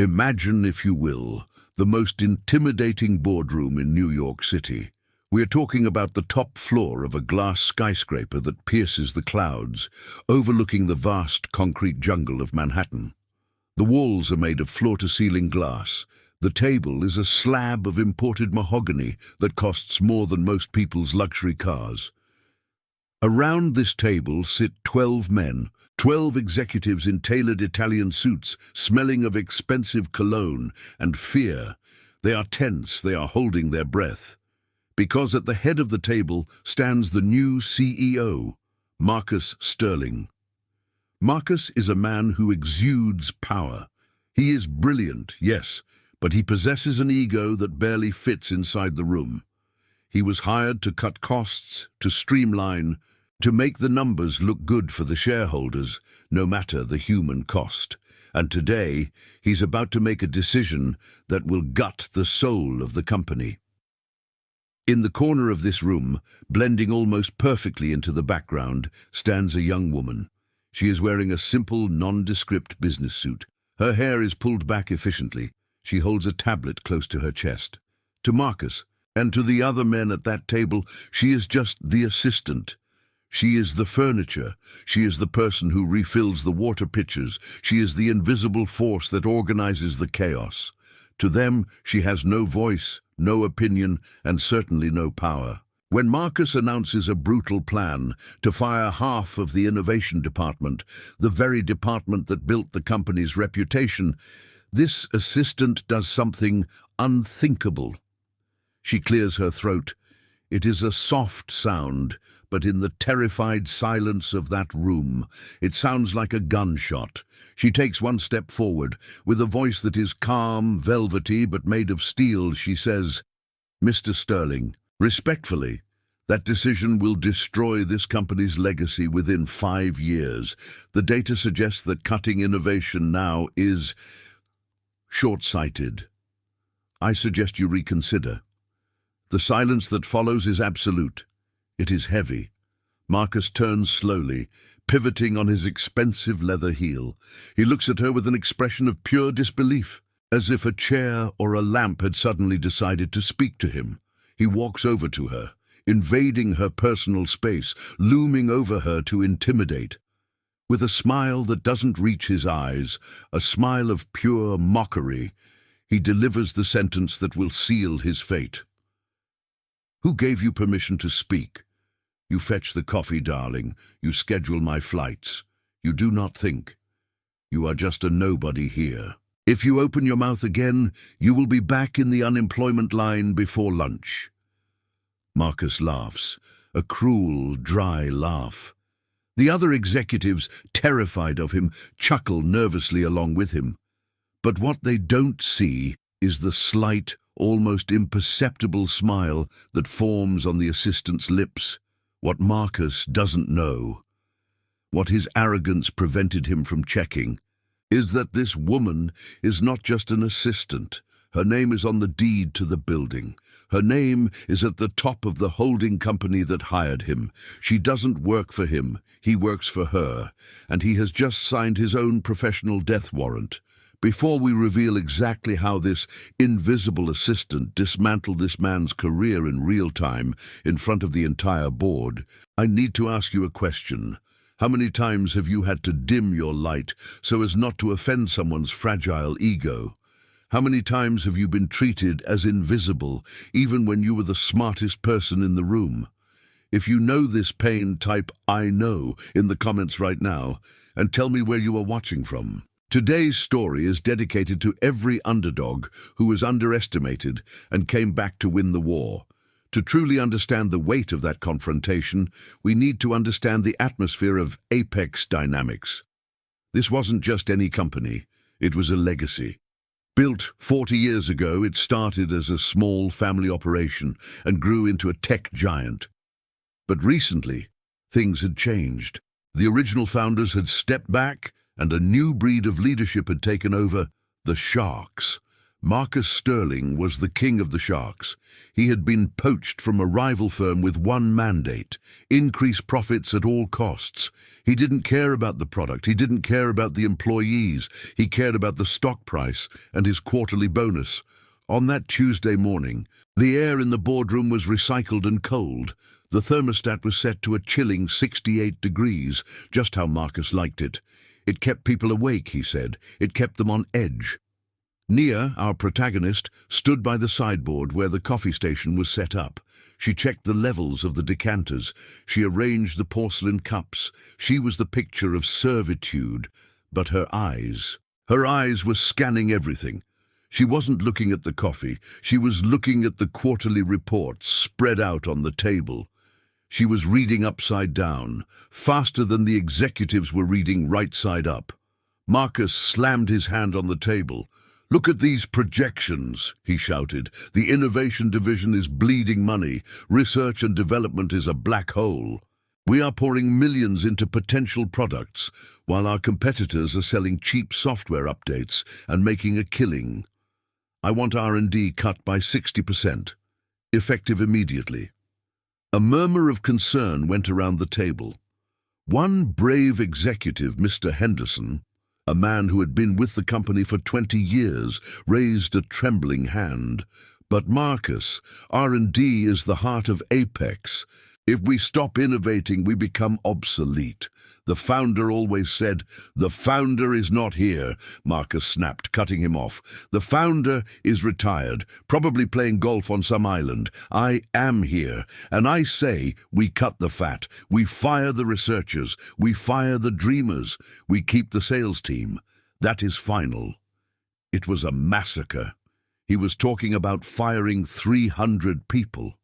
Imagine, if you will, the most intimidating boardroom in New York City. We're talking about the top floor of a glass skyscraper that pierces the clouds, overlooking the vast concrete jungle of Manhattan. The walls are made of floor-to-ceiling glass. The table is a slab of imported mahogany that costs more than most people's luxury cars. Around this table sit 12 men, 12 executives in tailored Italian suits, smelling of expensive cologne and fear. They are tense, they are holding their breath. Because at the head of the table stands the new CEO, Marcus Sterling. Marcus is a man who exudes power. He is brilliant, yes, but he possesses an ego that barely fits inside the room. He was hired to cut costs, to streamline, to make the numbers look good for the shareholders, no matter the human cost. And today, he's about to make a decision that will gut the soul of the company. In the corner of this room, blending almost perfectly into the background, stands a young woman. She is wearing a simple, nondescript business suit. Her hair is pulled back efficiently. She holds a tablet close to her chest. To Marcus, and to the other men at that table, she is just the assistant. She is the furniture. She is the person who refills the water pitchers. She is the invisible force that organizes the chaos. To them, she has no voice, no opinion, and certainly no power. When Marcus announces a brutal plan to fire half of the innovation department, the very department that built the company's reputation, this assistant does something unthinkable. She clears her throat. It is a soft sound, but in the terrified silence of that room, it sounds like a gunshot. She takes one step forward. With a voice that is calm, velvety, but made of steel, she says, "Mr. Sterling, respectfully, that decision will destroy this company's legacy within 5 years. The data suggests that cutting innovation now is short-sighted. I suggest you reconsider." The silence that follows is absolute. It is heavy. Marcus turns slowly, pivoting on his expensive leather heel. He looks at her with an expression of pure disbelief, as if a chair or a lamp had suddenly decided to speak to him. He walks over to her, invading her personal space, looming over her to intimidate. With a smile that doesn't reach his eyes, a smile of pure mockery, he delivers the sentence that will seal his fate. "Who gave you permission to speak? You fetch the coffee, darling. You schedule my flights. You do not think. You are just a nobody here. If you open your mouth again, you will be back in the unemployment line before lunch." Marcus laughs, a cruel, dry laugh. The other executives, terrified of him, chuckle nervously along with him. But what they don't see is the slight, almost imperceptible smile that forms on the assistant's lips. What Marcus doesn't know, what his arrogance prevented him from checking, is that this woman is not just an assistant. Her name is on the deed to the building. Her name is at the top of the holding company that hired him. She doesn't work for him, he works for her, and he has just signed his own professional death warrant. Before we reveal exactly how this invisible assistant dismantled this man's career in real time in front of the entire board, I need to ask you a question. How many times have you had to dim your light so as not to offend someone's fragile ego? How many times have you been treated as invisible, even when you were the smartest person in the room? If you know this pain, type "I know" in the comments right now, and tell me where you are watching from. Today's story is dedicated to every underdog who was underestimated and came back to win the war. To truly understand the weight of that confrontation, we need to understand the atmosphere of apex dynamics. This wasn't just any company, it was a legacy. Built 40 years ago, it started as a small family operation and grew into a tech giant. But recently, things had changed. The original founders had stepped back, and a new breed of leadership had taken over, the Sharks. Marcus Sterling was the king of the sharks. He had been poached from a rival firm with one mandate: increase profits at all costs. He didn't care about the product, he didn't care about the employees, he cared about the stock price and his quarterly bonus. On that Tuesday morning, the air in the boardroom was recycled and cold. The thermostat was set to a chilling 68 degrees, just how Marcus liked it. It kept people awake, he said. It kept them on edge. Nia, our protagonist, stood by the sideboard where the coffee station was set up. She checked the levels of the decanters. She arranged the porcelain cups. She was the picture of servitude. But her eyes were scanning everything. She wasn't looking at the coffee. She was looking at the quarterly reports spread out on the table. She was reading upside down, faster than the executives were reading right side up. Marcus slammed his hand on the table. "Look at these projections," he shouted. "The innovation division is bleeding money. Research and development is a black hole. We are pouring millions into potential products, while our competitors are selling cheap software updates and making a killing. I want R&D cut by 60%, effective immediately." A murmur of concern went around the table. One brave executive, Mr. Henderson, a man who had been with the company for 20 years, raised a trembling hand. "But Marcus, R&D is the heart of Apex. If we stop innovating, we become obsolete. The founder always said." "The founder is not here," Marcus snapped, cutting him off. "The founder is retired, probably playing golf on some island. I am here, and I say we cut the fat. We fire the researchers. We fire the dreamers. We keep the sales team. That is final." It was a massacre. He was talking about firing 300 people.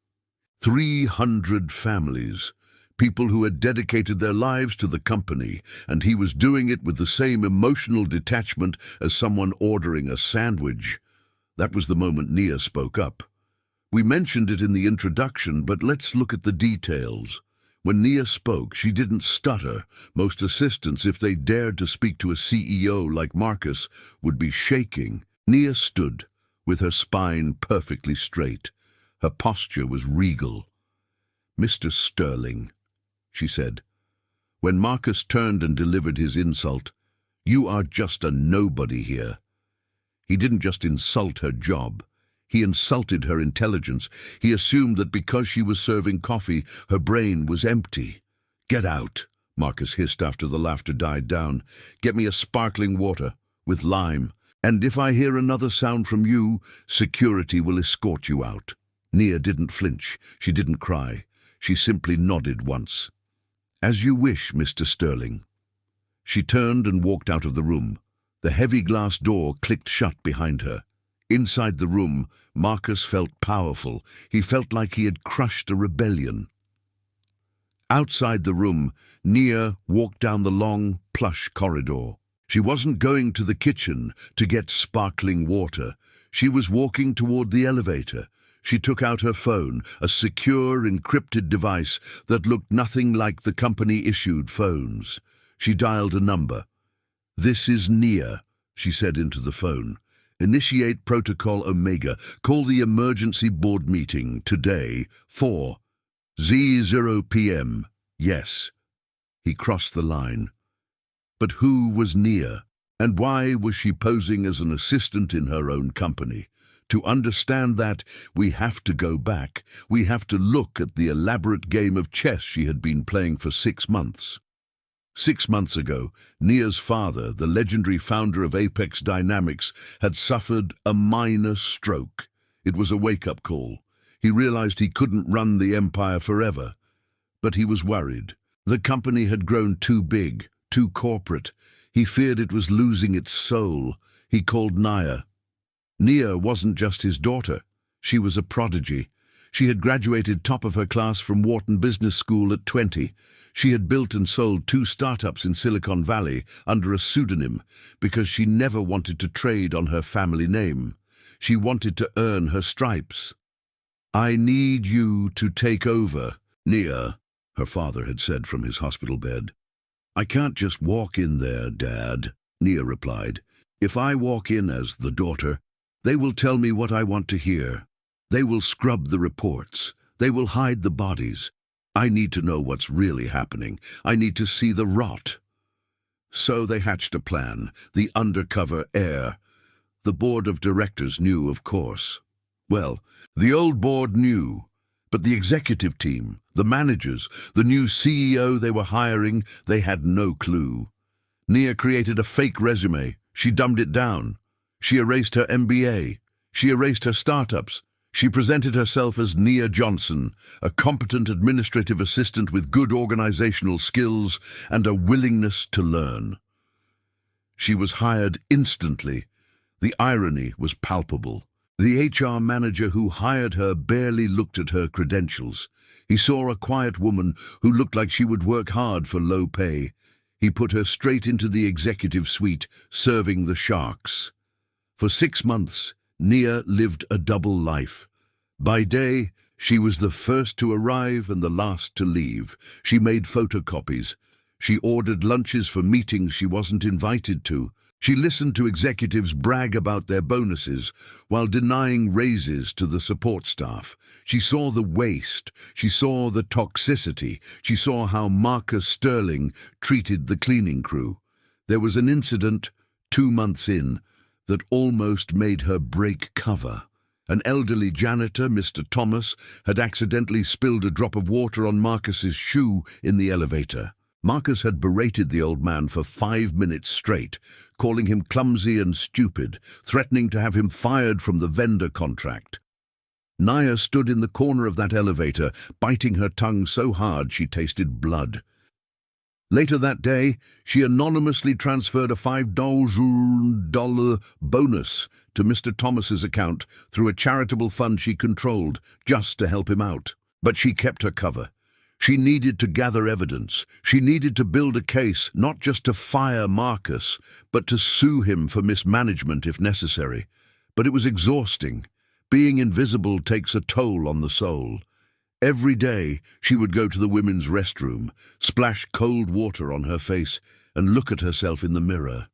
300 families. People who had dedicated their lives to the company, and he was doing it with the same emotional detachment as someone ordering a sandwich. That was the moment Nia spoke up. "We mentioned it in the introduction, but let's look at the details." When Nia spoke, she didn't stutter. Most assistants, if they dared to speak to a CEO like Marcus, would be shaking. Nia stood, with her spine perfectly straight. Her posture was regal. "Mr. Sterling," she said. When Marcus turned and delivered his insult, "You are just a nobody here." He didn't just insult her job. He insulted her intelligence. He assumed that because she was serving coffee, her brain was empty. "Get out," Marcus hissed after the laughter died down. "Get me a sparkling water, with lime. And if I hear another sound from you, security will escort you out." Nia didn't flinch. She didn't cry. She simply nodded once. "As you wish, Mr. Sterling." She turned and walked out of the room. The heavy glass door clicked shut behind her. Inside the room, Marcus felt powerful. He felt like he had crushed a rebellion. Outside the room, Nia walked down the long, plush corridor. She wasn't going to the kitchen to get sparkling water. She was walking toward the elevator. She took out her phone, a secure, encrypted device that looked nothing like the company-issued phones. She dialed a number. "This is Nia," she said into the phone. "Initiate Protocol Omega. Call the emergency board meeting today, 4:00 p.m. Yes." He crossed the line. But who was Nia? And why was she posing as an assistant in her own company? To understand that, we have to go back. We have to look at the elaborate game of chess she had been playing for 6 months. 6 months ago, Nia's father, the legendary founder of Apex Dynamics, had suffered a minor stroke. It was a wake-up call. He realized he couldn't run the empire forever. But he was worried. The company had grown too big, too corporate. He feared it was losing its soul. He called Nia. Nia wasn't just his daughter. She was a prodigy. She had graduated top of her class from Wharton Business School at 20. She had built and sold 2 startups in Silicon Valley under a pseudonym because she never wanted to trade on her family name. She wanted to earn her stripes. "I need you to take over, Nia," her father had said from his hospital bed. "I can't just walk in there, Dad," Nia replied. "If I walk in as the daughter, They will tell me what I want to hear. They will scrub the reports. They will hide the bodies. I need to know what's really happening. I need to see the rot. So they hatched a plan, the undercover heir. The board of directors knew, of course. Well, the old board knew, but the executive team, the managers, the new CEO they were hiring, they had no clue. Nia created a fake resume. She dumbed it down. She erased her MBA. She erased her startups. She presented herself as Nia Johnson, a competent administrative assistant with good organizational skills and a willingness to learn. She was hired instantly. The irony was palpable. The HR manager who hired her barely looked at her credentials. He saw a quiet woman who looked like she would work hard for low pay. He put her straight into the executive suite, serving the sharks. For 6 months, Nia lived a double life. By day, she was the first to arrive and the last to leave. She made photocopies. She ordered lunches for meetings she wasn't invited to. She listened to executives brag about their bonuses while denying raises to the support staff. She saw the waste. She saw the toxicity. She saw how Marcus Sterling treated the cleaning crew. There was an incident 2 months in that almost made her break cover. An elderly janitor, Mr. Thomas, had accidentally spilled a drop of water on Marcus's shoe in the elevator. Marcus had berated the old man for 5 minutes straight, calling him clumsy and stupid, threatening to have him fired from the vendor contract. Nia stood in the corner of that elevator, biting her tongue so hard she tasted blood. Later that day, she anonymously transferred a $5 bonus to Mr. Thomas's account through a charitable fund she controlled, just to help him out. But she kept her cover. She needed to gather evidence. She needed to build a case, not just to fire Marcus, but to sue him for mismanagement if necessary. But it was exhausting. Being invisible takes a toll on the soul. Every day, she would go to the women's restroom, splash cold water on her face, and look at herself in the mirror.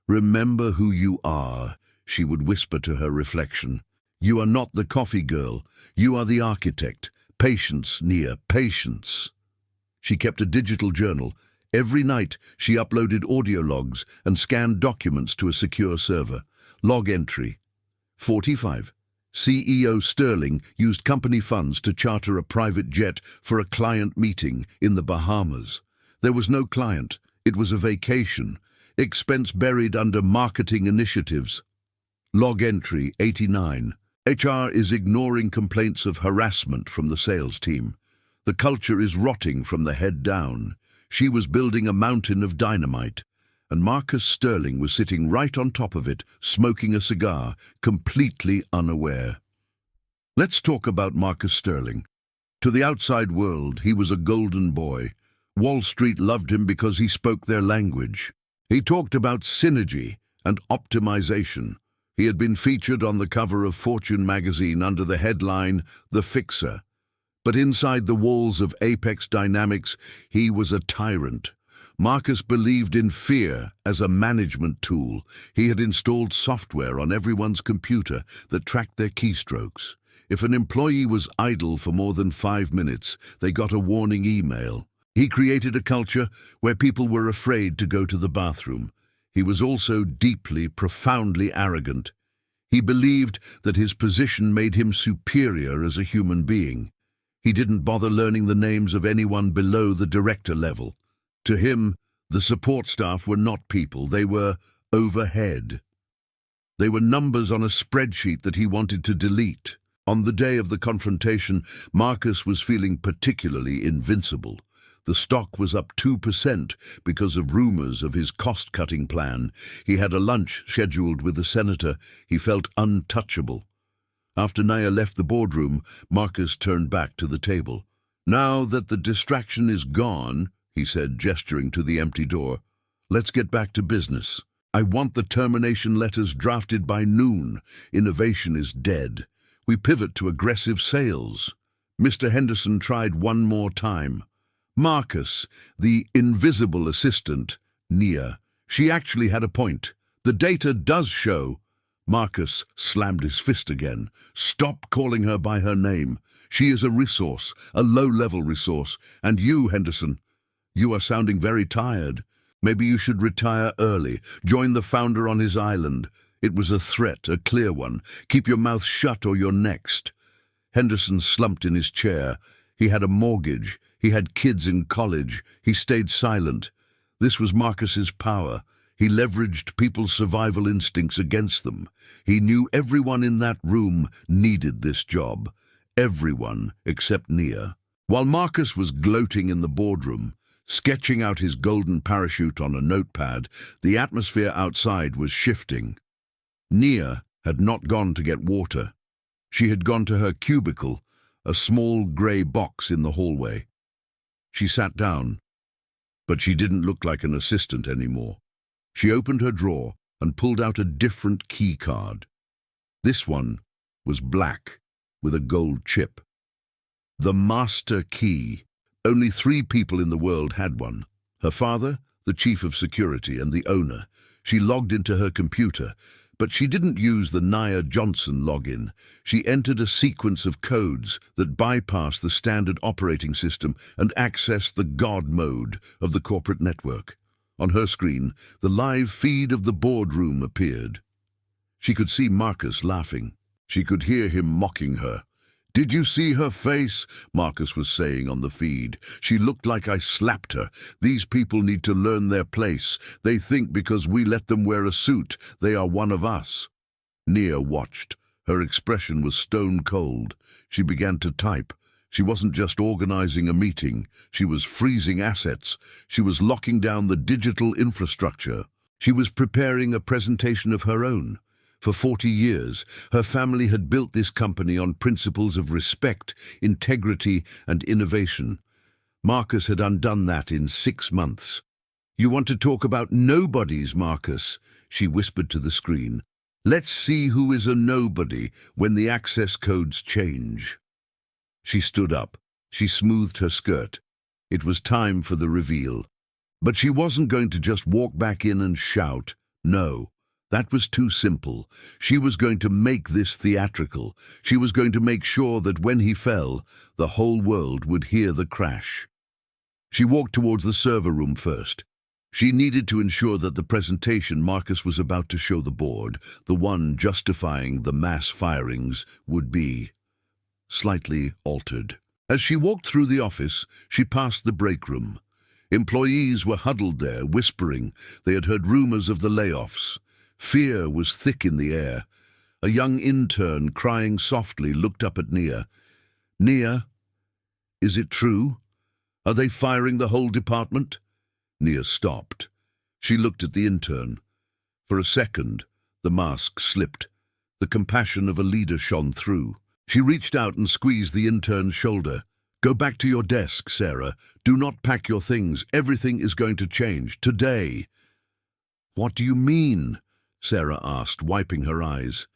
"Remember who you are," she would whisper to her reflection. "You are not the coffee girl. You are the architect. Patience, Nia, patience." She kept a digital journal. Every night, she uploaded audio logs and scanned documents to a secure server. Log entry: 45. CEO Sterling used company funds to charter a private jet for a client meeting in the Bahamas. There was no client. It was a vacation. Expense buried under marketing initiatives. Log entry 89. HR is ignoring complaints of harassment from the sales team. The culture is rotting from the head down. She was building a mountain of dynamite, and Marcus Sterling was sitting right on top of it, smoking a cigar, completely unaware. Let's talk about Marcus Sterling. To the outside world, he was a golden boy. Wall Street loved him because he spoke their language. He talked about synergy and optimization. He had been featured on the cover of Fortune magazine under the headline, "The Fixer." But inside the walls of Apex Dynamics, he was a tyrant. Marcus believed in fear as a management tool. He had installed software on everyone's computer that tracked their keystrokes. If an employee was idle for more than 5 minutes, they got a warning email. He created a culture where people were afraid to go to the bathroom. He was also deeply, profoundly arrogant. He believed that his position made him superior as a human being. He didn't bother learning the names of anyone below the director level. To him, the support staff were not people, they were overhead. They were numbers on a spreadsheet that he wanted to delete. On the day of the confrontation, Marcus was feeling particularly invincible. The stock was up 2% because of rumors of his cost-cutting plan. He had a lunch scheduled with the senator. He felt untouchable. After Nia left the boardroom, Marcus turned back to the table. "Now that the distraction is gone," he said, gesturing to the empty door, "let's get back to business. I want the termination letters drafted by noon. Innovation is dead. We pivot to aggressive sales." Mr. Henderson tried one more time. Marcus, the invisible assistant, Nia. She actually had a point. The data does show. Marcus slammed his fist again. Stop calling her by her name. She is a resource, a low-level resource. And you, Henderson, you are sounding very tired. Maybe you should retire early. Join the founder on his island. It was a threat, a clear one. Keep your mouth shut or you're next. Henderson slumped in his chair. He had a mortgage. He had kids in college. He stayed silent. This was Marcus's power. He leveraged people's survival instincts against them. He knew everyone in that room needed this job. Everyone except Nia. While Marcus was gloating in the boardroom, sketching out his golden parachute on a notepad, the atmosphere outside was shifting. Nia had not gone to get water. She had gone to her cubicle, a small grey box in the hallway. She sat down, but she didn't look like an assistant anymore. She opened her drawer and pulled out a different key card. This one was black, with a gold chip. The master key. Only 3 people in the world had one. Her father, the chief of security, and the owner. She logged into her computer, but she didn't use the Nia Johnson login. She entered a sequence of codes that bypassed the standard operating system and accessed the God mode of the corporate network. On her screen, the live feed of the boardroom appeared. She could see Marcus laughing. She could hear him mocking her. "Did you see her face?" Marcus was saying on the feed. "She looked like I slapped her. These people need to learn their place. They think because we let them wear a suit, they are one of us." Nia watched. Her expression was stone cold. She began to type. She wasn't just organizing a meeting. She was freezing assets. She was locking down the digital infrastructure. She was preparing a presentation of her own. For 40 years, her family had built this company on principles of respect, integrity, and innovation. Marcus had undone that in 6 months. "You want to talk about nobodies, Marcus?" she whispered to the screen. "Let's see who is a nobody when the access codes change." She stood up. She smoothed her skirt. It was time for the reveal. But she wasn't going to just walk back in and shout. No. That was too simple. She was going to make this theatrical. She was going to make sure that when he fell, the whole world would hear the crash. She walked towards the server room first. She needed to ensure that the presentation Marcus was about to show the board, the one justifying the mass firings, would be slightly altered. As she walked through the office, she passed the break room. Employees were huddled there, whispering. They had heard rumors of the layoffs. Fear was thick in the air. A young intern, crying softly, looked up at Nia. "Nia, is it true? Are they firing the whole department?" Nia stopped. She looked at the intern. For a second, the mask slipped. The compassion of a leader shone through. She reached out and squeezed the intern's shoulder. "Go back to your desk, Sarah. Do not pack your things. Everything is going to change. Today." "What do you mean?" Sarah asked, wiping her eyes.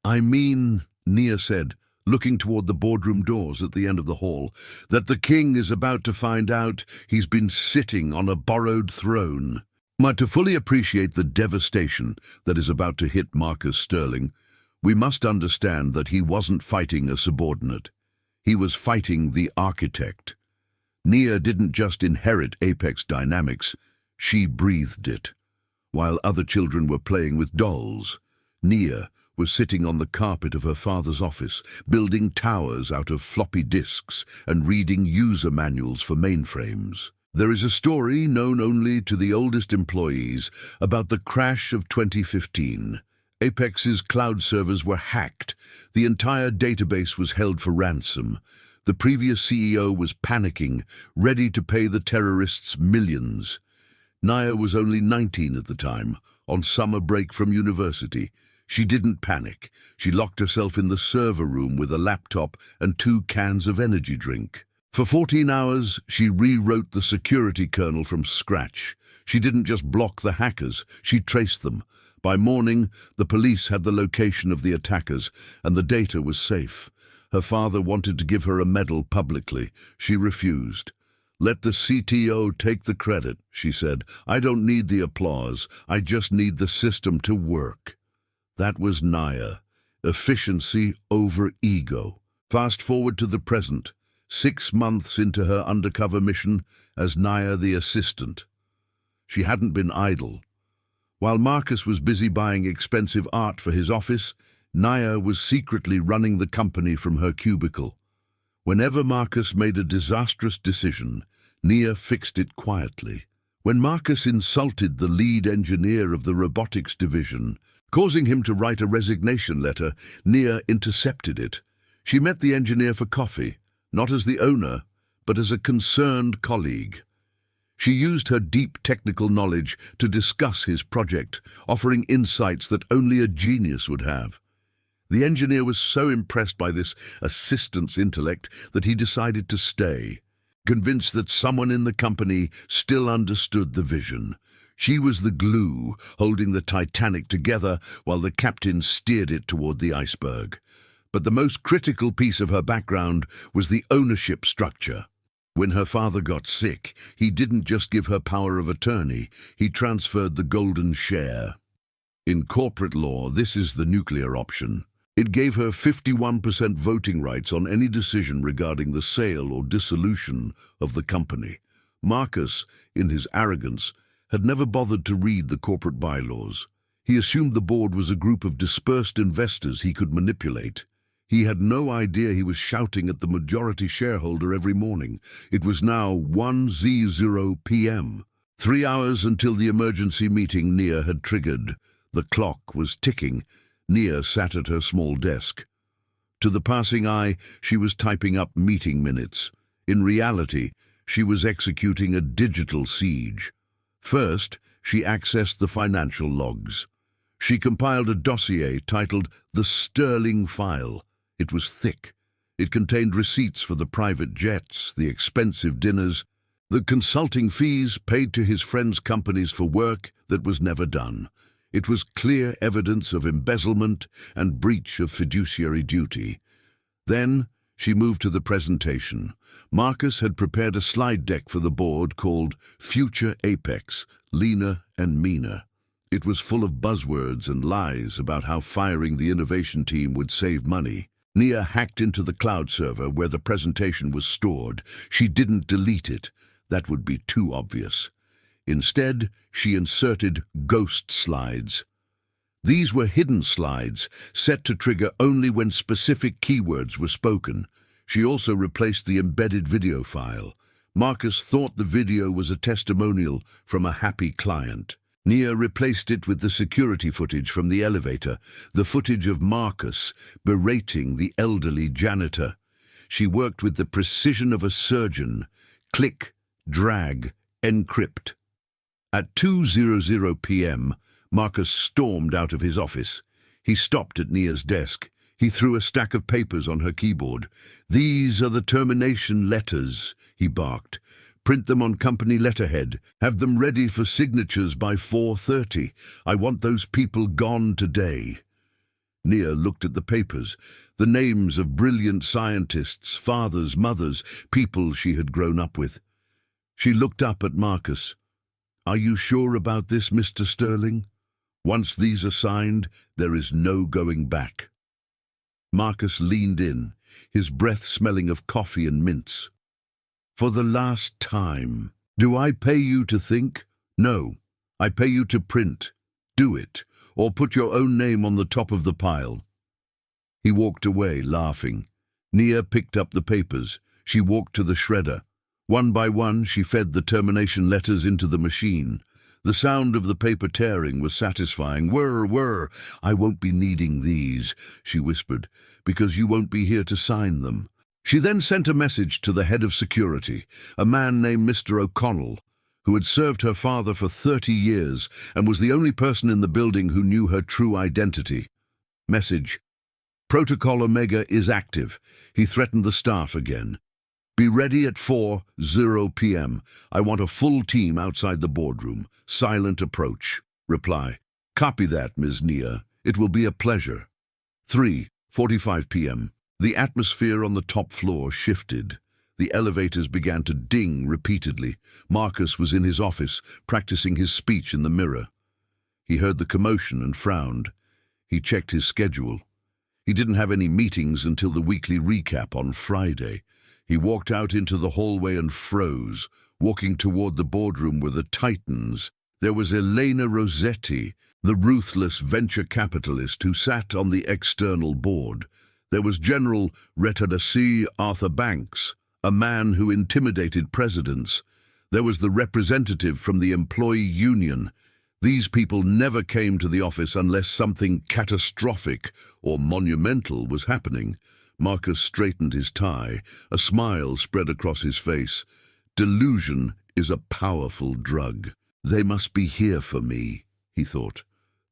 "I mean," Nia said, looking toward the boardroom doors at the end of the hall, "that the king is about to find out he's been sitting on a borrowed throne." But to fully appreciate the devastation that is about to hit Marcus Sterling, we must understand that he wasn't fighting a subordinate. He was fighting the architect. Nia didn't just inherit Apex dynamics, she breathed it. While other children were playing with dolls, Nia was sitting on the carpet of her father's office, building towers out of floppy disks and reading user manuals for mainframes. There is a story known only to the oldest employees about the crash of 2015. Apex's cloud servers were hacked. The entire database was held for ransom. The previous CEO was panicking, ready to pay the terrorists millions. Nia was only 19 at the time, on summer break from university. She didn't panic. She locked herself in the server room with a laptop and 2 cans of energy drink. For 14 hours, she rewrote the security kernel from scratch. She didn't just block the hackers, she traced them. By morning, the police had the location of the attackers, and the data was safe. Her father wanted to give her a medal publicly. She refused. "Let the CTO take the credit," she said. "I don't need the applause. I just need the system to work." That was Naya. Efficiency over ego. Fast forward to the present, 6 months into her undercover mission as Naya the assistant. She hadn't been idle. While Marcus was busy buying expensive art for his office, Naya was secretly running the company from her cubicle. Whenever Marcus made a disastrous decision, Naya fixed it quietly. When Marcus insulted the lead engineer of the robotics division, causing him to write a resignation letter, Naya intercepted it. She met the engineer for coffee, not as the owner, but as a concerned colleague. She used her deep technical knowledge to discuss his project, offering insights that only a genius would have. The engineer was so impressed by this assistant's intellect that he decided to stay, convinced that someone in the company still understood the vision. She was the glue holding the Titanic together while the captain steered it toward the iceberg. But the most critical piece of her background was the ownership structure. When her father got sick, he didn't just give her power of attorney, he transferred the golden share. In corporate law, this is the nuclear option. It gave her 51% voting rights on any decision regarding the sale or dissolution of the company. Marcus, in his arrogance, had never bothered to read the corporate bylaws. He assumed the board was a group of dispersed investors he could manipulate. He had no idea he was shouting at the majority shareholder every morning. It was now 1:00 p.m. 3 hours until the emergency meeting Naya had triggered. The clock was ticking. Naya sat at her small desk. To the passing eye, she was typing up meeting minutes. In reality, she was executing a digital siege. First, she accessed the financial logs. She compiled a dossier titled The Sterling File. It was thick. It contained receipts for the private jets, the expensive dinners, the consulting fees paid to his friends' companies for work that was never done. It was clear evidence of embezzlement and breach of fiduciary duty. Then she moved to the presentation. Marcus had prepared a slide deck for the board called Future Apex, Leaner and Meaner. It was full of buzzwords and lies about how firing the innovation team would save money. Naya hacked into the cloud server where the presentation was stored. She didn't delete it. That would be too obvious. Instead, she inserted ghost slides. These were hidden slides, set to trigger only when specific keywords were spoken. She also replaced the embedded video file. Marcus thought the video was a testimonial from a happy client. Naya replaced it with the security footage from the elevator, the footage of Marcus berating the elderly janitor. She worked with the precision of a surgeon. Click, drag, encrypt. At 2:00 p.m., Marcus stormed out of his office. He stopped at Naya's desk. He threw a stack of papers on her keyboard. "These are the termination letters," he barked. "Print them on company letterhead. Have them ready for signatures by 4:30. I want those people gone today." Naya looked at the papers, the names of brilliant scientists, fathers, mothers, people she had grown up with. She looked up at Marcus. "Are you sure about this, Mr. Sterling? Once these are signed, there is no going back." Marcus leaned in, his breath smelling of coffee and mints. "For the last time, do I pay you to think? No, I pay you to print. Do it, or put your own name on the top of the pile." He walked away, laughing. Naya picked up the papers. She walked to the shredder. One by one, she fed the termination letters into the machine. The sound of the paper tearing was satisfying. "Whir, whir, I won't be needing these," she whispered, "because you won't be here to sign them." She then sent a message to the head of security, a man named Mr. O'Connell, who had served her father for 30 years and was the only person in the building who knew her true identity. Message: "Protocol Omega is active." He threatened the staff again. "Be ready at 4:00 p.m. I want a full team outside the boardroom. Silent approach." Reply: "Copy that, Ms. Naya. It will be a pleasure." 3:45 p.m. The atmosphere on the top floor shifted. The elevators began to ding repeatedly. Marcus was in his office, practicing his speech in the mirror. He heard the commotion and frowned. He checked his schedule. He didn't have any meetings until the weekly recap on Friday. He walked out into the hallway and froze. Walking toward the boardroom were the titans. There was Elena Rossetti, the ruthless venture capitalist who sat on the external board. There was General Retardassi Arthur Banks, a man who intimidated presidents. There was the representative from the employee union. These people never came to the office unless something catastrophic or monumental was happening. Marcus straightened his tie. A smile spread across his face. Delusion is a powerful drug. They must be here for me, he thought.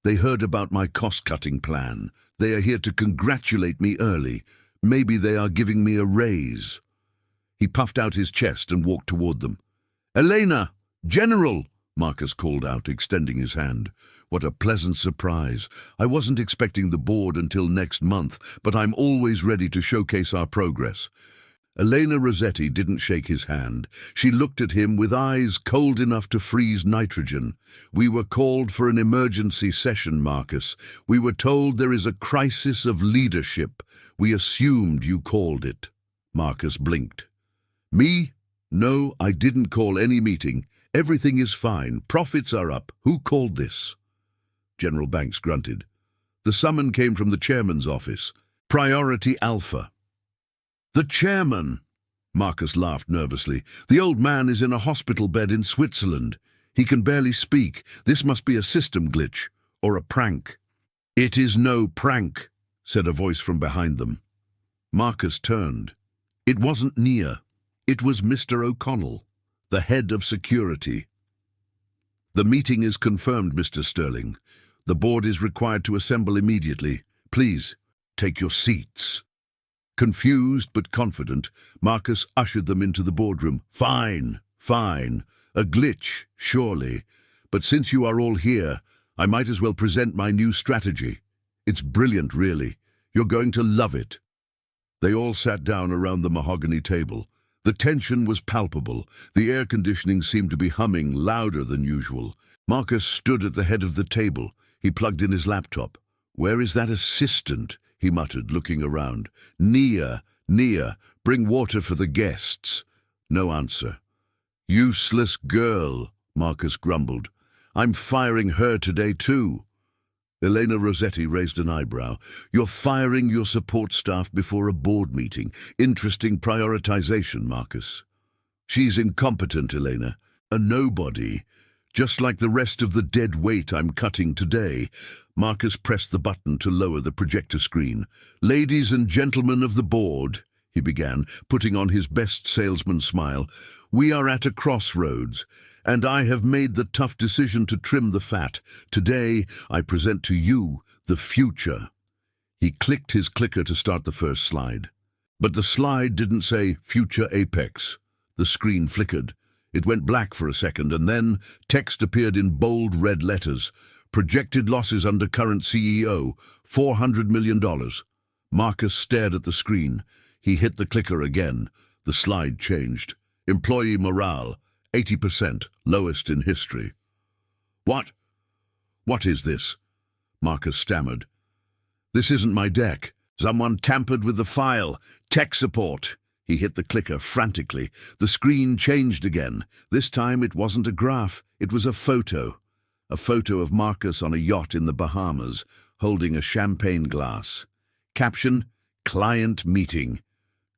They heard about my cost-cutting plan. They are here to congratulate me early. Maybe they are giving me a raise. He puffed out his chest and walked toward them. "Elena! General!" Marcus called out, extending his hand. "What a pleasant surprise. I wasn't expecting the board until next month, but I'm always ready to showcase our progress." Elena Rossetti didn't shake his hand. She looked at him with eyes cold enough to freeze nitrogen. "We were called for an emergency session, Marcus. We were told there is a crisis of leadership. We assumed you called it." Marcus blinked. "Me? No, I didn't call any meeting. Everything is fine. Profits are up. Who called this?" General Banks grunted. "The summon came from the chairman's office. Priority Alpha." "The chairman!" Marcus laughed nervously. "The old man is in a hospital bed in Switzerland. He can barely speak. This must be a system glitch, or a prank." "It is no prank," said a voice from behind them. Marcus turned. It wasn't Nia. It was Mr. O'Connell, the head of security. "The meeting is confirmed, Mr. Sterling. The board is required to assemble immediately. Please, take your seats." Confused but confident, Marcus ushered them into the boardroom. "Fine, fine. A glitch, surely. But since you are all here, I might as well present my new strategy. It's brilliant, really. You're going to love it." They all sat down around the mahogany table. The tension was palpable. The air conditioning seemed to be humming louder than usual. Marcus stood at the head of the table. He plugged in his laptop. "Where is that assistant?" he muttered, looking around. Nia, bring water for the guests." No answer. "Useless girl," Marcus grumbled. "I'm firing her today too." Elena Rossetti raised an eyebrow. "You're firing your support staff before a board meeting. Interesting prioritization, Marcus." "She's incompetent, Elena. A nobody. Just like the rest of the dead weight I'm cutting today." Marcus pressed the button to lower the projector screen. "Ladies and gentlemen of the board," he began, putting on his best salesman smile, "we are at a crossroads, and I have made the tough decision to trim the fat. Today, I present to you the future." He clicked his clicker to start the first slide. But the slide didn't say Future Apex. The screen flickered. It went black for a second, and then text appeared in bold red letters. "Projected losses under current CEO, $400 million. Marcus stared at the screen. He hit the clicker again. The slide changed. "Employee morale, 80%, lowest in history." "What? What is this?" Marcus stammered. "This isn't my deck. Someone tampered with the file. Tech support." He hit the clicker frantically. The screen changed again. This time it wasn't a graph, it was a photo. A photo of Marcus on a yacht in the Bahamas, holding a champagne glass. Caption, "Client meeting.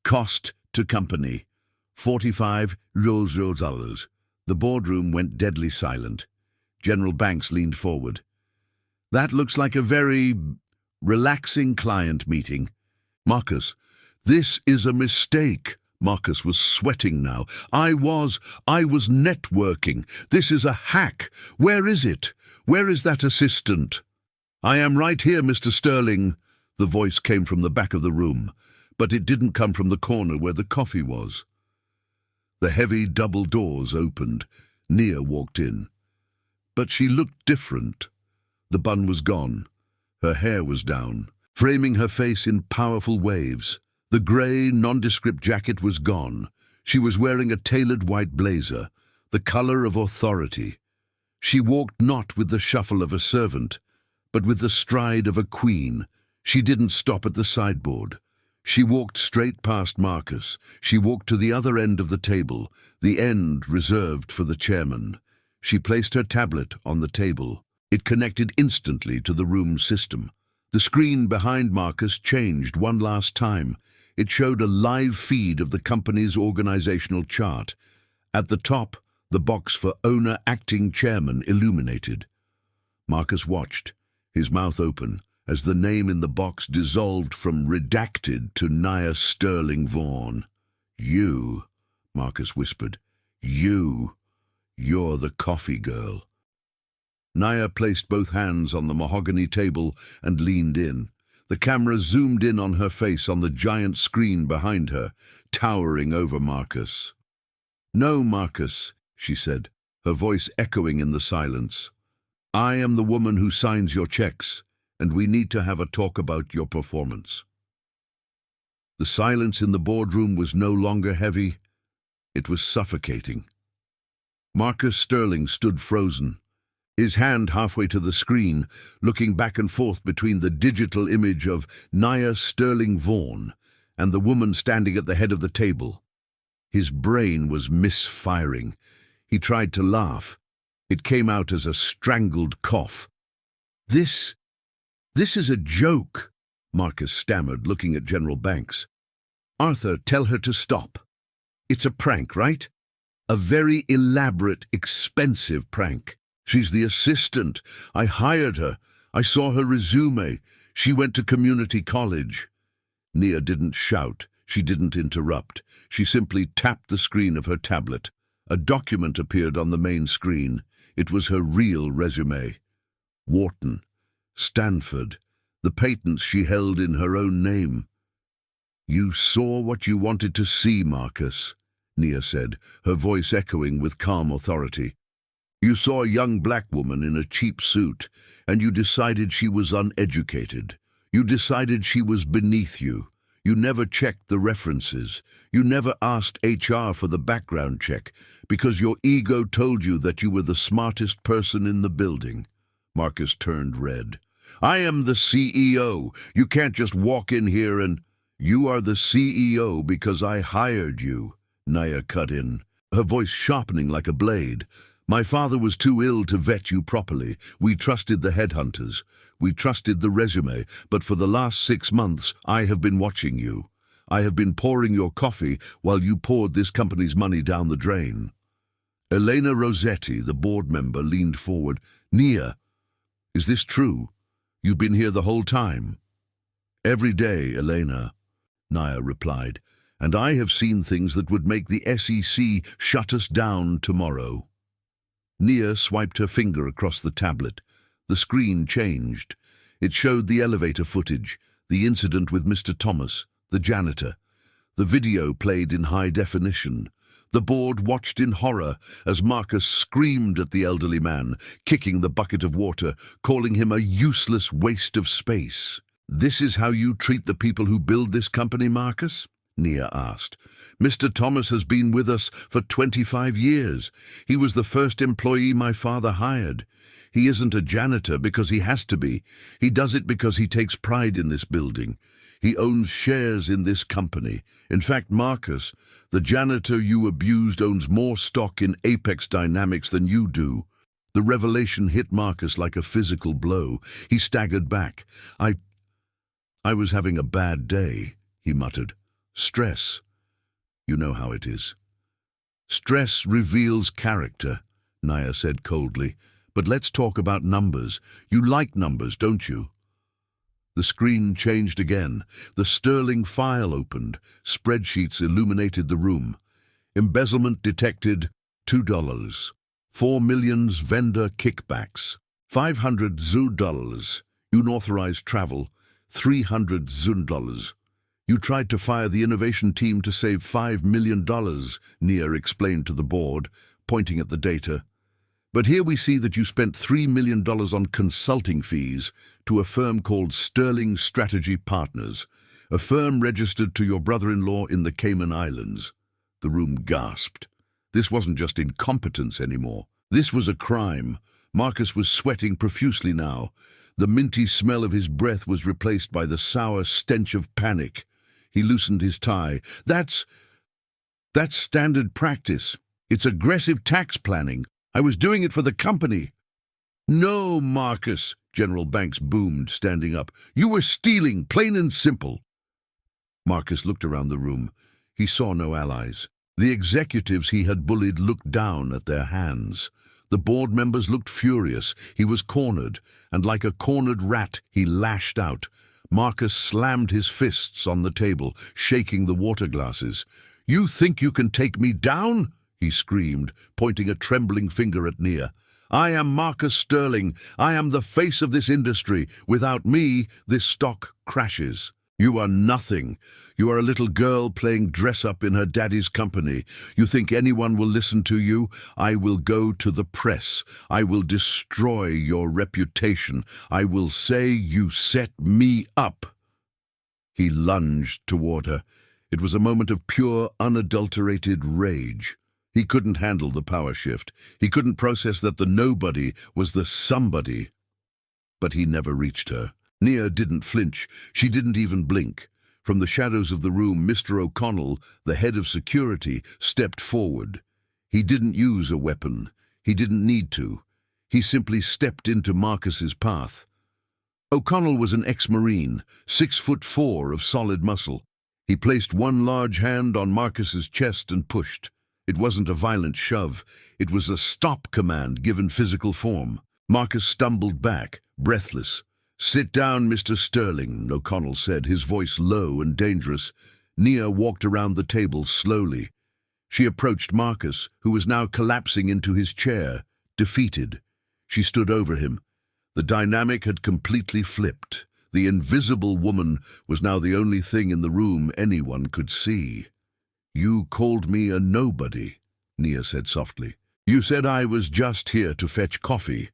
Cost to company, $45 million. The boardroom went deadly silent. General Banks leaned forward. "That looks like a very relaxing client meeting." "Marcus, this is a mistake." Marcus was sweating now. I was networking. This is a hack. Where is it? Where is that assistant?" "I am right here, Mr. Sterling." The voice came from the back of the room, but it didn't come from the corner where the coffee was. The heavy double doors opened. Nia walked in. But she looked different. The bun was gone. Her hair was down, framing her face in powerful waves. The grey, nondescript jacket was gone. She was wearing a tailored white blazer, the colour of authority. She walked not with the shuffle of a servant, but with the stride of a queen. She didn't stop at the sideboard. She walked straight past Marcus. She walked to the other end of the table, the end reserved for the chairman. She placed her tablet on the table. It connected instantly to the room's system. The screen behind Marcus changed one last time. It showed a live feed of the company's organizational chart. At the top, the box for owner acting chairman illuminated. Marcus watched, his mouth open, as the name in the box dissolved from redacted to Nia Sterling Vaughan. "You," Marcus whispered. "You're the coffee girl." Nia placed both hands on the mahogany table and leaned in. The camera zoomed in on her face on the giant screen behind her, towering over Marcus. "No, Marcus," she said, her voice echoing in the silence. "I am the woman who signs your checks, and we need to have a talk about your performance." The silence in the boardroom was no longer heavy. It was suffocating. Marcus Sterling stood frozen, his hand halfway to the screen, looking back and forth between the digital image of Nia Sterling Vaughan and the woman standing at the head of the table. His brain was misfiring. He tried to laugh. It came out as a strangled cough. This is a joke," Marcus stammered, looking at General Banks. "Arthur, tell her to stop. It's a prank, right? A very elaborate, expensive prank. She's the assistant. I hired her. I saw her resume. She went to community college." Nia didn't shout. She didn't interrupt. She simply tapped the screen of her tablet. A document appeared on the main screen. It was her real resume. Wharton, Stanford, the patents she held in her own name. "You saw what you wanted to see, Marcus," Nia said, her voice echoing with calm authority. "You saw a young black woman in a cheap suit, and you decided she was uneducated. You decided she was beneath you. You never checked the references. You never asked HR for the background check, because your ego told you that you were the smartest person in the building." Marcus turned red. "I am the CEO. You can't just walk in here and—" "You are the CEO because I hired you," Nia cut in, her voice sharpening like a blade. "My father was too ill to vet you properly. We trusted the headhunters. We trusted the resume. But for the last 6 months, I have been watching you. I have been pouring your coffee while you poured this company's money down the drain." Elena Rossetti, the board member, leaned forward. "Nia, is this true? You've been here the whole time?" "Every day, Elena," Nia replied, "and I have seen things that would make the SEC shut us down tomorrow." Nia swiped her finger across the tablet. The screen changed. It showed the elevator footage, the incident with Mr. Thomas, the janitor. The video played in high definition. The board watched in horror as Marcus screamed at the elderly man, kicking the bucket of water, calling him a useless waste of space. "This is how you treat the people who build this company, Marcus?" Nia asked. "Mr. Thomas has been with us for 25 years. He was the first employee my father hired. He isn't a janitor because he has to be. He does it because he takes pride in this building. He owns shares in this company. In fact, Marcus, the janitor you abused owns more stock in Apex Dynamics than you do." The revelation hit Marcus like a physical blow. He staggered back. I was having a bad day," he muttered. "Stress. You know how it is." "Stress reveals character," Nia said coldly. "But let's talk about numbers. You like numbers, don't you?" The screen changed again. The Sterling file opened. Spreadsheets illuminated the room. Embezzlement detected, $2. 4 million vendor kickbacks. 500 $. Unauthorized travel, $300 $. You tried to fire the innovation team to save $5 million, Nia explained to the board, pointing at the data. But here we see that you spent $3 million on consulting fees to a firm called Sterling Strategy Partners, a firm registered to your brother-in-law in the Cayman Islands. The room gasped. This wasn't just incompetence anymore. This was a crime. Marcus was sweating profusely now. The minty smell of his breath was replaced by the sour stench of panic. He loosened his tie. That's standard practice. It's aggressive tax planning. I was doing it for the company." "No, Marcus," General Banks boomed, standing up. "You were stealing, plain and simple." Marcus looked around the room. He saw no allies. The executives he had bullied looked down at their hands. The board members looked furious. He was cornered, and like a cornered rat, he lashed out. Marcus slammed his fists on the table, shaking the water glasses. "You think you can take me down?" he screamed, pointing a trembling finger at Nia. "I am Marcus Sterling. I am the face of this industry. Without me, this stock crashes. You are nothing. You are a little girl playing dress-up in her daddy's company. You think anyone will listen to you? I will go to the press. I will destroy your reputation. I will say you set me up." He lunged toward her. It was a moment of pure, unadulterated rage. He couldn't handle the power shift. He couldn't process that the nobody was the somebody. But he never reached her. Nia didn't flinch. She didn't even blink. From the shadows of the room, Mr. O'Connell, the head of security, stepped forward. He didn't use a weapon. He didn't need to. He simply stepped into Marcus's path. O'Connell was an ex-Marine, 6'4" of solid muscle. He placed one large hand on Marcus's chest and pushed. It wasn't a violent shove. It was a stop command given physical form. Marcus stumbled back, breathless. "Sit down, Mr. Sterling," O'Connell said, his voice low and dangerous. Nia walked around the table slowly. She approached Marcus, who was now collapsing into his chair, defeated. She stood over him. The dynamic had completely flipped. The invisible woman was now the only thing in the room anyone could see. "You called me a nobody," Nia said softly. "You said I was just here to fetch coffee.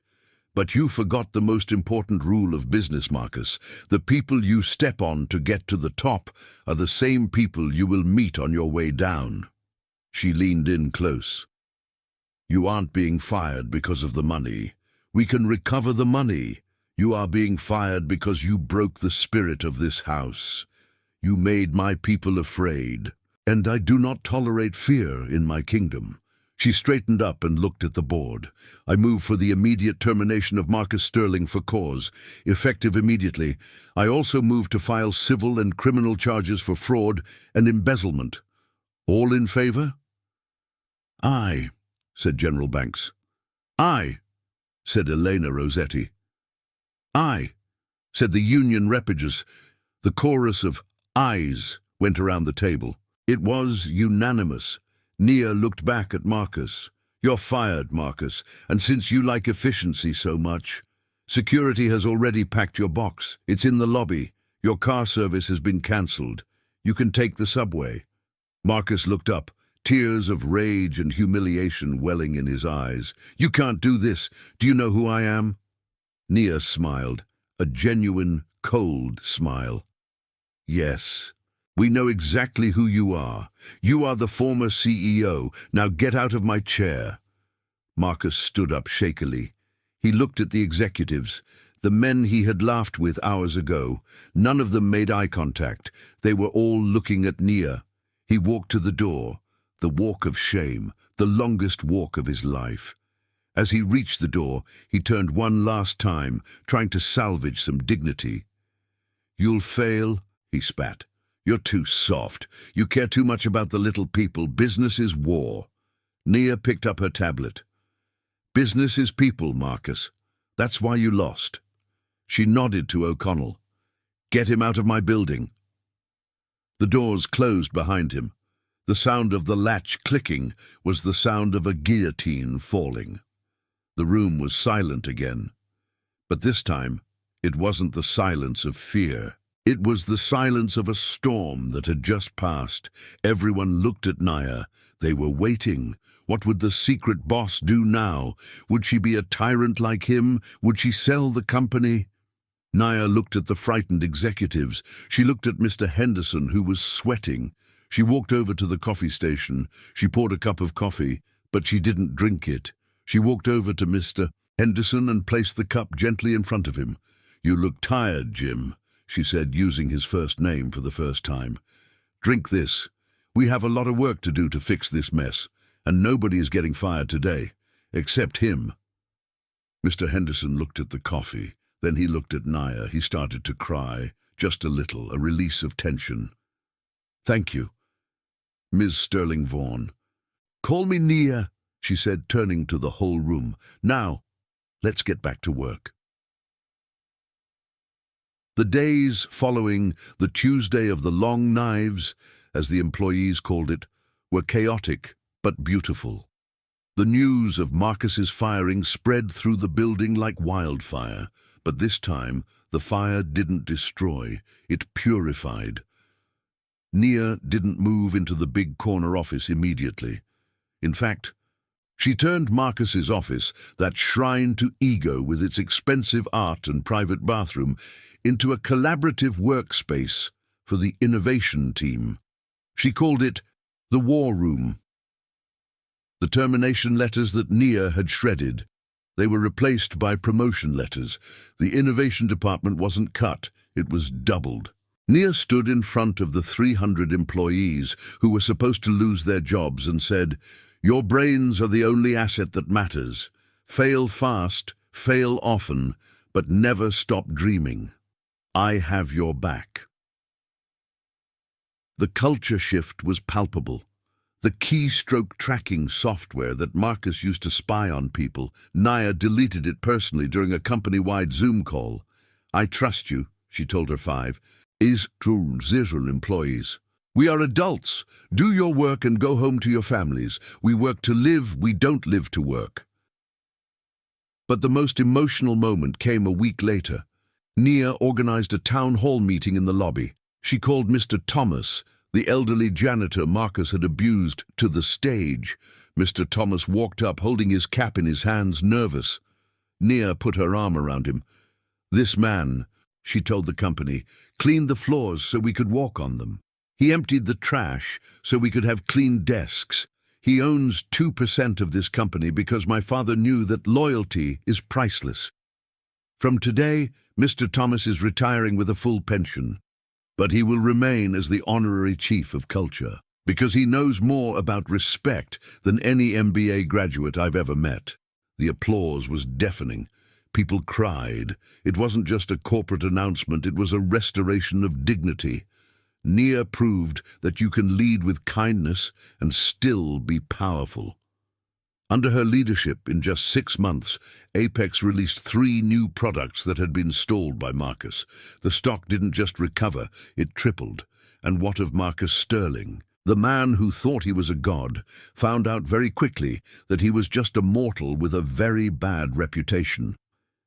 But you forgot the most important rule of business, Marcus. The people you step on to get to the top are the same people you will meet on your way down." She leaned in close. "You aren't being fired because of the money. We can recover the money. You are being fired because you broke the spirit of this house. You made my people afraid. And I do not tolerate fear in my kingdom." She straightened up and looked at the board. "I move for the immediate termination of Marcus Sterling for cause, effective immediately. I also move to file civil and criminal charges for fraud and embezzlement. All in favor?" "Aye," said General Banks. "Aye," said Elena Rossetti. "Aye," said the Union Repages. The chorus of ayes went around the table. It was unanimous. Nia looked back at Marcus. "You're fired, Marcus, and since you like efficiency so much, security has already packed your box. It's in the lobby. Your car service has been cancelled. You can take the subway." Marcus looked up, tears of rage and humiliation welling in his eyes. "You can't do this. Do you know who I am?" Nia smiled, a genuine, cold smile. "Yes. We know exactly who you are. You are the former CEO. Now get out of my chair." Marcus stood up shakily. He looked at the executives, the men he had laughed with hours ago. None of them made eye contact. They were all looking at Nia. He walked to the door, the walk of shame, the longest walk of his life. As he reached the door, he turned one last time, trying to salvage some dignity. "You'll fail," he spat. "You're too soft. You care too much about the little people. Business is war." Nia picked up her tablet. "Business is people, Marcus. That's why you lost." She nodded to O'Connell. "Get him out of my building." The doors closed behind him. The sound of the latch clicking was the sound of a guillotine falling. The room was silent again. But this time, it wasn't the silence of fear. It was the silence of a storm that had just passed. Everyone looked at Nia. They were waiting. What would the secret boss do now? Would she be a tyrant like him? Would she sell the company? Nia looked at the frightened executives. She looked at Mr. Henderson, who was sweating. She walked over to the coffee station. She poured a cup of coffee, but she didn't drink it. She walked over to Mr. Henderson and placed the cup gently in front of him. "You look tired, Jim," she said, using his first name for the first time. "Drink this. We have a lot of work to do to fix this mess, and nobody is getting fired today, except him." Mr. Henderson looked at the coffee. Then he looked at Nia. He started to cry, just a little, a release of tension. "Thank you, Ms. Sterling Vaughan." "Call me Nia," she said, turning to the whole room. "Now, let's get back to work." The days following the Tuesday of the Long Knives, as the employees called it, were chaotic but beautiful. The news of Marcus's firing spread through the building like wildfire, but this time the fire didn't destroy, it purified. Nia didn't move into the big corner office immediately. In fact, she turned Marcus's office, that shrine to ego with its expensive art and private bathroom, into a collaborative workspace for the innovation team. She called it the War Room. The termination letters that Nia had shredded, they were replaced by promotion letters. The innovation department wasn't cut, it was doubled. Nia stood in front of the 300 employees who were supposed to lose their jobs and said, "Your brains are the only asset that matters. Fail fast, fail often, but never stop dreaming. I have your back." The culture shift was palpable. The keystroke tracking software that Marcus used to spy on people, Nia deleted it personally during a company-wide Zoom call. "I trust you," she told her 5, "is to 0 employees. We are adults. Do your work and go home to your families. We work to live, we don't live to work." But the most emotional moment came a week later. Nia organized a town hall meeting in the lobby. She called Mr. Thomas, the elderly janitor Marcus had abused, to the stage. Mr. Thomas walked up holding his cap in his hands, nervous. Nia put her arm around him. "This man," she told the company, "cleaned the floors so we could walk on them. He emptied the trash so we could have clean desks. He owns 2% of this company because my father knew that loyalty is priceless. From today, Mr. Thomas is retiring with a full pension. But he will remain as the honorary chief of culture, because he knows more about respect than any MBA graduate I've ever met." The applause was deafening. People cried. It wasn't just a corporate announcement, it was a restoration of dignity. Nia proved that you can lead with kindness and still be powerful. Under her leadership, in just 6 months, Apex released 3 new products that had been stalled by Marcus. The stock didn't just recover, it tripled. And what of Marcus Sterling? The man who thought he was a god found out very quickly that he was just a mortal with a very bad reputation.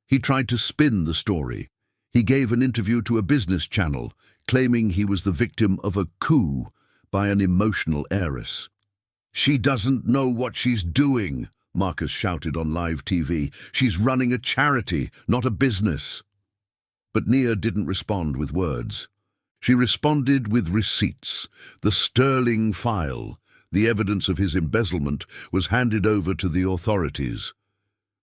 He tried to spin the story. He gave an interview to a business channel, claiming he was the victim of a coup by an emotional heiress. "She doesn't know what she's doing," Marcus shouted on live TV. "She's running a charity, not a business." But Nia didn't respond with words. She responded with receipts. The Sterling file, the evidence of his embezzlement, was handed over to the authorities.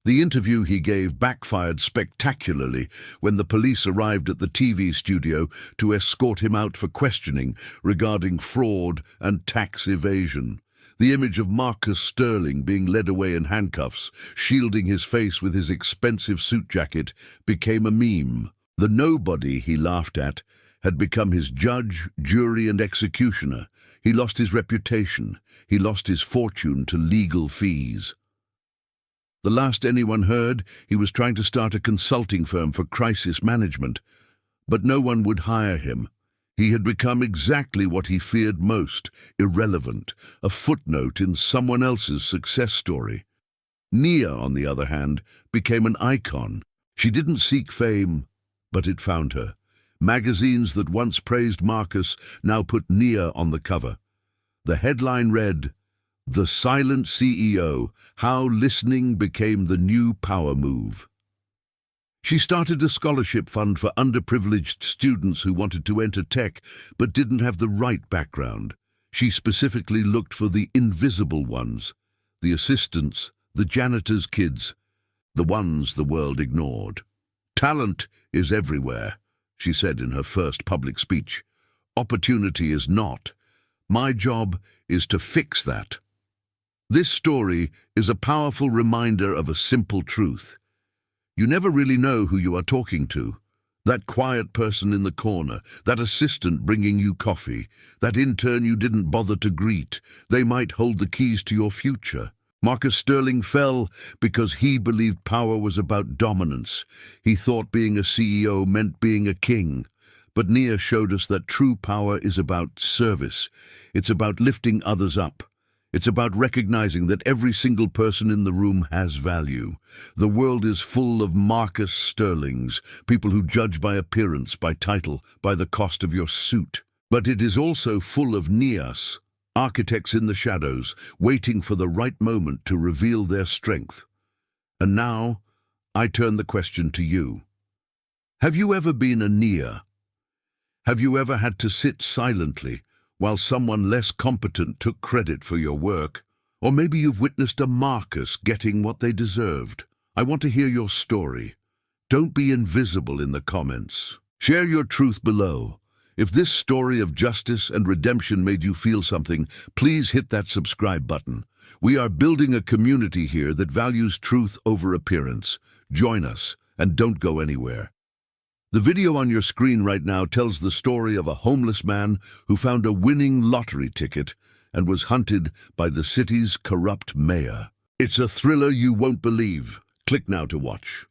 The interview he gave backfired spectacularly when the police arrived at the TV studio to escort him out for questioning regarding fraud and tax evasion. The image of Marcus Sterling being led away in handcuffs, shielding his face with his expensive suit jacket, became a meme. The nobody he laughed at had become his judge, jury, and executioner. He lost his reputation. He lost his fortune to legal fees. The last anyone heard, he was trying to start a consulting firm for crisis management, but no one would hire him. He had become exactly what he feared most, irrelevant, a footnote in someone else's success story. Nia, on the other hand, became an icon. She didn't seek fame, but it found her. Magazines that once praised Marcus now put Nia on the cover. The headline read, "The Silent CEO, How Listening Became the New Power Move." She started a scholarship fund for underprivileged students who wanted to enter tech but didn't have the right background. She specifically looked for the invisible ones, the assistants, the janitors' kids, the ones the world ignored. Talent is everywhere," she said in her first public speech. "Opportunity is not. My job is to fix that." This story is a powerful reminder of a simple truth. You never really know who you are talking to. That quiet person in the corner, that assistant bringing you coffee, that intern you didn't bother to greet, they might hold the keys to your future. Marcus Sterling fell because he believed power was about dominance. He thought being a CEO meant being a king. But Nia showed us that true power is about service. It's about lifting others up. It's about recognizing that every single person in the room has value. The world is full of Marcus Sterlings, people who judge by appearance, by title, by the cost of your suit. But it is also full of Nias, architects in the shadows, waiting for the right moment to reveal their strength. And now, I turn the question to you. Have you ever been a Nia? Have you ever had to sit silently while someone less competent took credit for your work? Or maybe you've witnessed a Marcus getting what they deserved. I want to hear your story. Don't be invisible in the comments. Share your truth below. If this story of justice and redemption made you feel something, please hit that subscribe button. We are building a community here that values truth over appearance. Join us and don't go anywhere. The video on your screen right now tells the story of a homeless man who found a winning lottery ticket and was hunted by the city's corrupt mayor. It's a thriller you won't believe. Click now to watch.